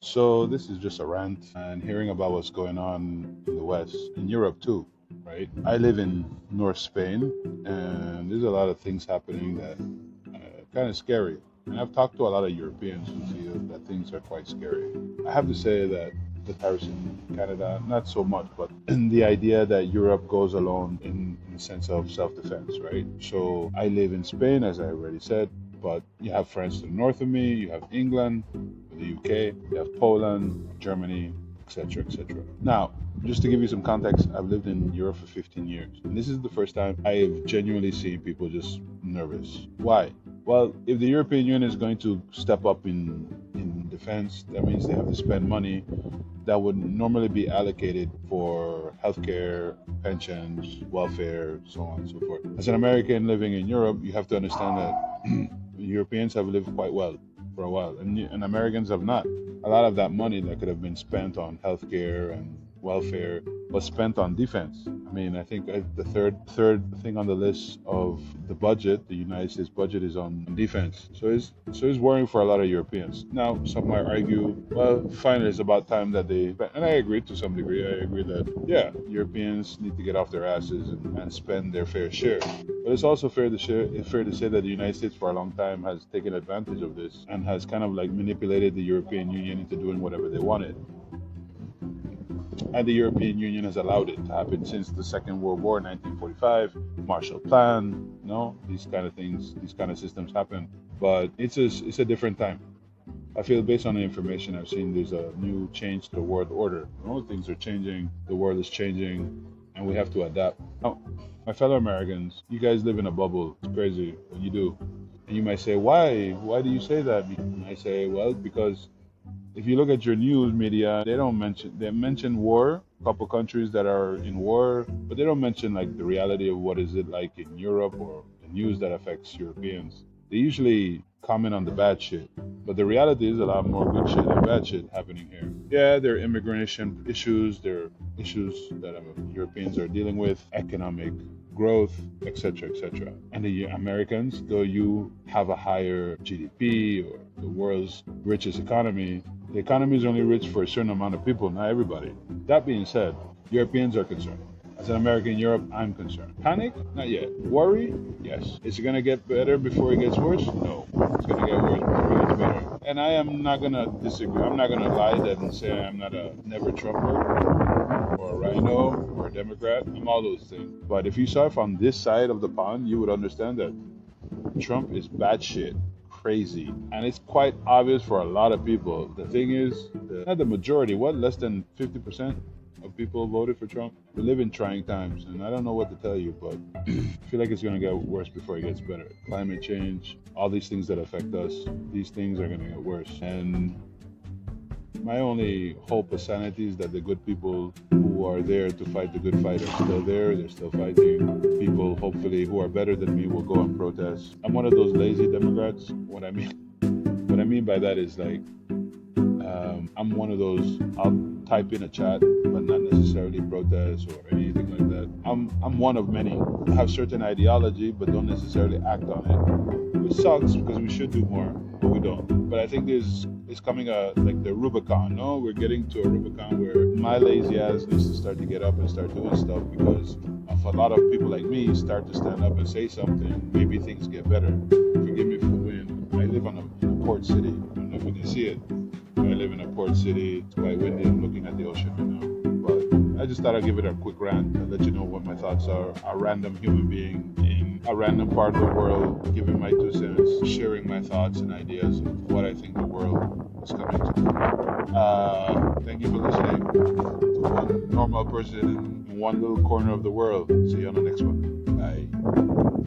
So this is just a rant and hearing about what's going on in the West, in Europe too, right? I live in North Spain, and there's a lot of things happening that kind of scary. And I've talked to a lot of Europeans who feel that things are quite scary. I have to say that the tariffs in Canada, not so much, but the idea that Europe goes alone in the sense of self-defense, right? So I live in Spain, as I already said, but you have France to the north of me, you have England, the UK, you have Poland, Germany, etc., etc. Now, just to give you some context, I've lived in Europe for 15 years, and this is the first time I've genuinely seen people just nervous. Why? Well, if the European Union is going to step up in defense, that means they have to spend money that would normally be allocated for healthcare, pensions, welfare, so on and so forth. As an American living in Europe, you have to understand that Europeans have lived quite well for a while, and Americans have not. A lot of that money that could have been spent on healthcare and welfare was spent on defense. I mean, I think the third thing on the list of the budget, the United States budget, is on defense. So it's worrying for a lot of Europeans. Now, some might argue, well, finally, it's about time that they. And I agree to some degree. I agree that yeah, Europeans need to get off their asses and spend their fair share. But it's also fair to say that the United States for a long time has taken advantage of this and has kind of like manipulated the European Union into doing whatever they wanted. And the European Union has allowed it to happen since the Second World War, 1945, Marshall Plan, these kind of things, these kind of systems happen. But it's a different time. I feel based on the information I've seen, there's a new change to the world order. Things are changing, the world is changing, and we have to adapt. Now, my fellow Americans, you guys live in a bubble. It's crazy what you do. And you might say, why? Why do you say that? And I say, well, because if you look at your news media, they mention war, a couple countries that are in war, but they don't mention like the reality of what is it like in Europe or the news that affects Europeans. They usually comment on the bad shit, but the reality is a lot more good shit than bad shit happening here. Yeah, there are immigration issues, there are issues that Europeans are dealing with, economic growth, etc., etc. And the Americans, though you have a higher GDP or the world's richest economy, the economy is only rich for a certain amount of people, not everybody. That being said, Europeans are concerned. As an American in Europe, I'm concerned. Panic? Not yet. Worry? Yes. Is it going to get better before it gets worse? No. It's going to get worse before it gets better. And I am not going to disagree. I'm not going to lie that and say I'm not a never Trumper or a rhino or a Democrat. I'm all those things. But if you saw it from this side of the pond, you would understand that Trump is batshit crazy. And it's quite obvious for a lot of people. The thing is, not the majority, less than 50% of people voted for Trump. We live in trying times, and I don't know what to tell you, but I feel like it's going to get worse before it gets better. Climate change, all these things that affect us, these things are going to get worse. And my only hope of sanity is that the good people who are there to fight the good fight are still there. They're still fighting. People, hopefully, who are better than me will go and protest. I'm one of those lazy Democrats. What I mean by that is like, I'm one of those, I'll type in a chat, but not necessarily protest or anything like that. I'm one of many who have certain ideology, but don't necessarily act on it. Which sucks because we should do more, but we don't. But I think it's coming like the Rubicon, no? We're getting to a Rubicon where my lazy ass needs to start to get up and start doing stuff because if a lot of people like me start to stand up and say something, maybe things get better. Forgive me for the wind. I live in a port city. I don't know if you can see it. I live in a port city. It's quite windy. I'm looking at the ocean right now. But I just thought I'd give it a quick rant and let you know what my thoughts are. A random human being in a random part of the world, giving my 2 cents, sharing my thoughts and ideas of what I think the world is coming to. Thank you for listening to one normal person in one little corner of the world. See you on the next one. Bye.